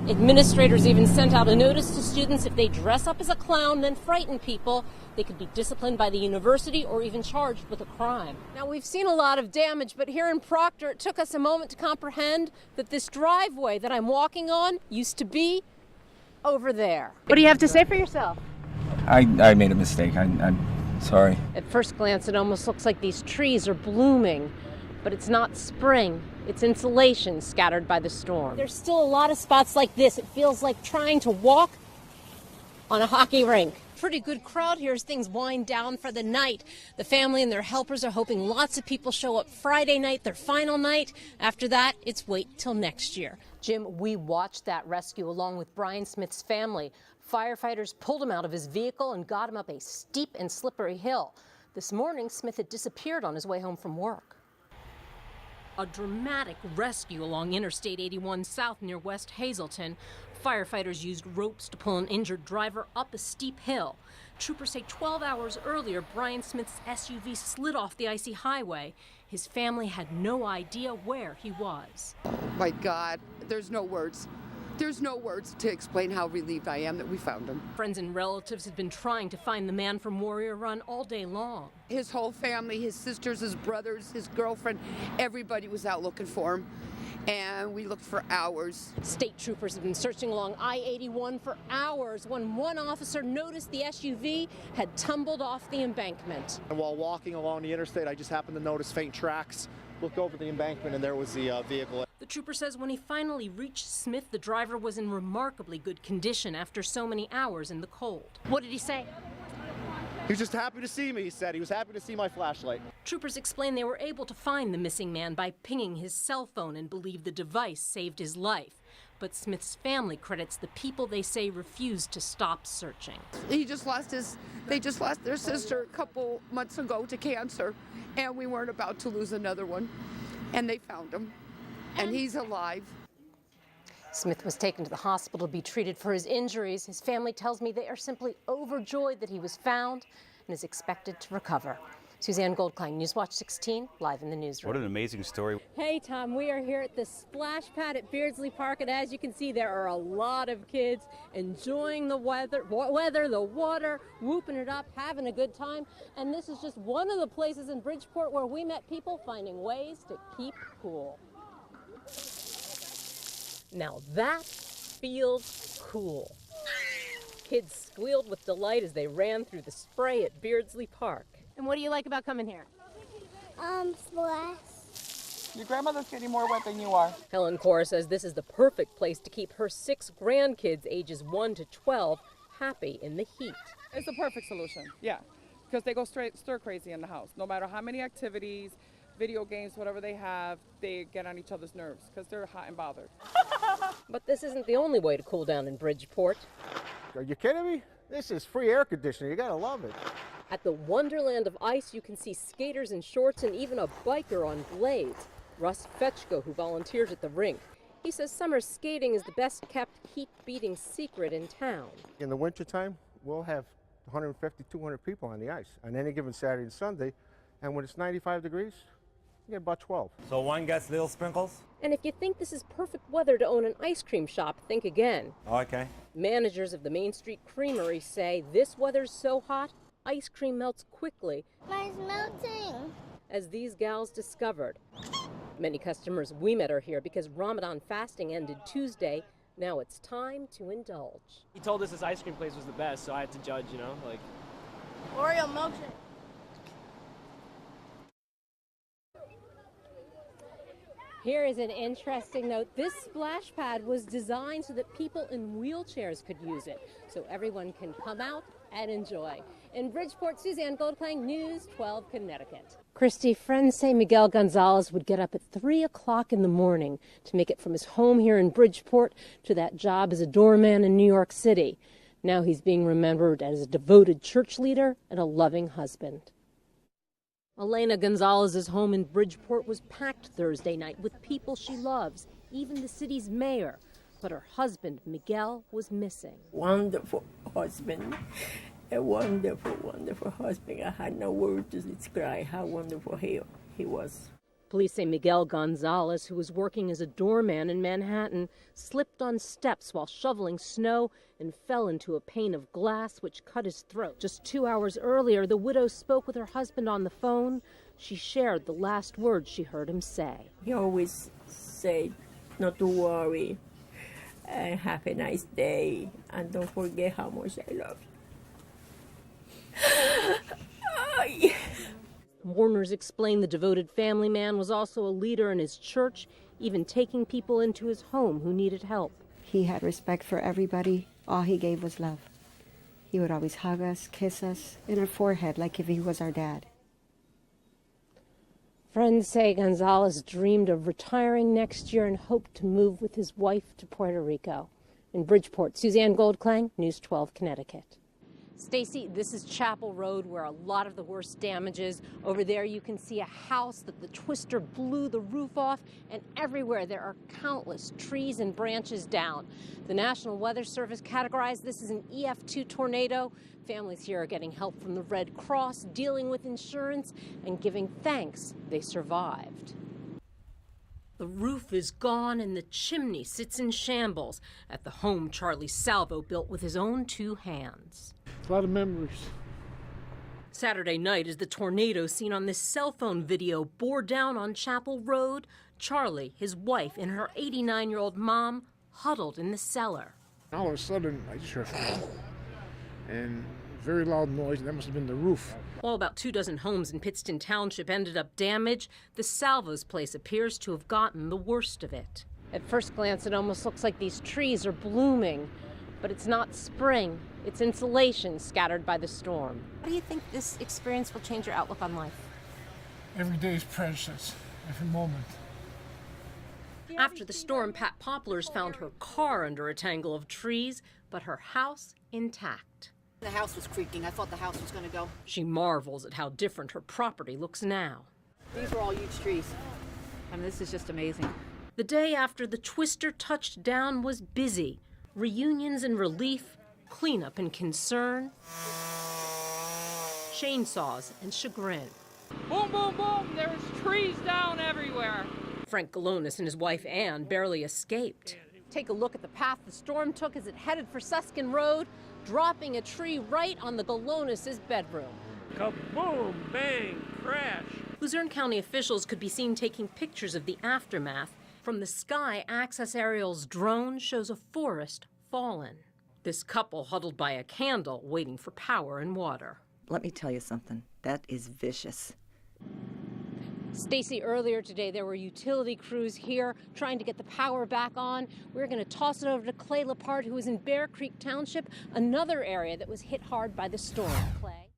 Administrators even sent out a notice to students if they dress up as a clown, then frighten people, they could be disciplined by the university or even charged with a crime. Now, we've seen a lot of damage, but here in Proctor, it took us a moment to comprehend that this driveway that I'm walking on used to be over there. What do you have to say for yourself? I made a mistake. I'm sorry. At first glance, it almost looks like these trees are blooming, but it's not spring. It's insulation scattered by the storm. There's still a lot of spots like this. It feels like trying to walk on a hockey rink. Pretty good crowd here as things wind down for the night. The family and their helpers are hoping lots of people show up Friday night, their final night. After that, it's wait till next year. Jim, we watched that rescue along with Brian Smith's family. Firefighters pulled him out of his vehicle and got him up a steep and slippery hill. This morning, Smith had disappeared on his way home from work. A dramatic rescue along Interstate 81 South near West Hazleton. Firefighters used ropes to pull an injured driver up a steep hill. Troopers say 12 hours earlier, Brian Smith's SUV slid off the icy highway. His family had no idea where he was. Oh my God, there's no words. There's no words to explain how relieved I am that we found him. Friends and relatives had been trying to find the man from Warrior Run all day long. His whole family, his sisters, his brothers, his girlfriend, everybody was out looking for him. And we looked for hours. State troopers have been searching along I-81 for hours when one officer noticed the SUV had tumbled off the embankment. And while walking along the interstate, I just happened to notice faint tracks. Looked over the embankment and there was the vehicle. The trooper says when he finally reached Smith, the driver was in remarkably good condition after so many hours in the cold. What did he say? He was just happy to see me, he said. He was happy to see my flashlight. Troopers explain they were able to find the missing man by pinging his cell phone and believe the device saved his life. But Smith's family credits the people they say refused to stop searching. They just lost their sister a couple months ago to cancer, and we weren't about to lose another one. And they found him, and he's alive. Smith was taken to the hospital to be treated for his injuries. His family tells me they are simply overjoyed that he was found and is expected to recover. Suzanne Goldklang, Newswatch 16, live in the newsroom. What an amazing story. Hey, Tom, we are here at the splash pad at Beardsley Park, and as you can see, there are a lot of kids enjoying the weather, the water, whooping it up, having a good time. And this is just one of the places in Bridgeport where we met people finding ways to keep cool. Now that feels cool. Kids squealed with delight as they ran through the spray at Beardsley Park. And what do you like about coming here? Splash. Your grandmother's getting more wet than you are. Helen Cora says this is the perfect place to keep her 6 grandkids ages 1 to 12 happy in the heat. It's the perfect solution, yeah, because they go stir crazy in the house. No matter how many activities, video games, whatever they have, they get on each other's nerves because they're hot and bothered. But this isn't the only way to cool down in Bridgeport. Are you kidding me? This is free air conditioning. You gotta love it. At the Wonderland of Ice, you can see skaters in shorts and even a biker on blades. Russ Fetchko, who volunteers at the rink. He says summer skating is the best-kept heat-beating secret in town. In the wintertime, we'll have 150, 200 people on the ice on any given Saturday and Sunday. And when it's 95 degrees, you get about 12. So one gets little sprinkles? And if you think this is perfect weather to own an ice cream shop, think again. Okay. Managers of the Main Street Creamery say this weather's so hot, ice cream melts quickly. Mine's melting. As these gals discovered. Many customers we met are here because Ramadan fasting ended Tuesday. Now it's time to indulge. He told us this ice cream place was the best, so I had to judge, you know, like. Oreo milkshake. Here is an interesting note. This splash pad was designed so that people in wheelchairs could use it, so everyone can come out and enjoy. In Bridgeport, Suzanne Goldklang, News 12, Connecticut. Christy, friends say Miguel Gonzalez would get up at 3 o'clock in the morning to make it from his home here in Bridgeport to that job as a doorman in New York City. Now he's being remembered as a devoted church leader and a loving husband. Elena Gonzalez's home in Bridgeport was packed Thursday night with people she loves, even the city's mayor. But her husband, Miguel, was missing. Wonderful husband. A wonderful, wonderful husband. I had no word to describe how wonderful he was. Police say Miguel Gonzalez, who was working as a doorman in Manhattan, slipped on steps while shoveling snow and fell into a pane of glass which cut his throat. Just 2 hours earlier, the widow spoke with her husband on the phone. She shared the last words she heard him say. He always said not to worry and have a nice day and don't forget how much I love you. Mourners explain the devoted family man was also a leader in his church, even taking people into his home who needed help. He had respect for everybody. All he gave was love. He would always hug us, kiss us in our forehead like if he was our dad. Friends say Gonzalez dreamed of retiring next year and hoped to move with his wife to Puerto Rico. In Bridgeport, Suzanne Goldklang, News 12, Connecticut. Stacy, this is Chapel Road where a lot of the worst damage is. Over there you can see a house that the twister blew the roof off, and everywhere there are countless trees and branches down. The National Weather Service categorized this as an EF2 tornado. Families here are getting help from the Red Cross, dealing with insurance, and giving thanks they survived. The roof is gone and the chimney sits in shambles at the home Charlie Salvo built with his own 2 hands. A lot of memories. Saturday night, as the tornado seen on this cell phone video bore down on Chapel Road, Charlie, his wife, and her 89-year-old mom huddled in the cellar. All of a sudden, I just heard and very loud noise, and that must have been the roof. While about 24 homes in Pittston Township ended up damaged, the Salvo's place appears to have gotten the worst of it. At first glance, it almost looks like these trees are blooming, but it's not spring. It's insulation scattered by the storm. How do you think this experience will change your outlook on life? Every day is precious, every moment. After the storm, Pat Poplars found her car under a tangle of trees, but her house intact. The house was creaking. I thought the house was going to go. She marvels at how different her property looks now. These were all huge trees. I mean, this is just amazing. The day after the twister touched down was busy. Reunions and relief, cleanup and concern, chainsaws and chagrin. Boom, boom, boom. There was trees down everywhere. Frank Galonis and his wife Ann barely escaped. Take a look at the path the storm took as it headed for Suskin Road, dropping a tree right on the Galonis' bedroom. Kaboom, bang, crash. Luzerne County officials could be seen taking pictures of the aftermath. From the sky, Access Aerial's drone shows a forest fallen. This couple huddled by a candle, waiting for power and water. Let me tell you something. That is vicious. Stacy, earlier today there were utility crews here trying to get the power back on. We're going to toss it over to Clay Lepard, who is in Bear Creek Township, another area that was hit hard by the storm. Clay.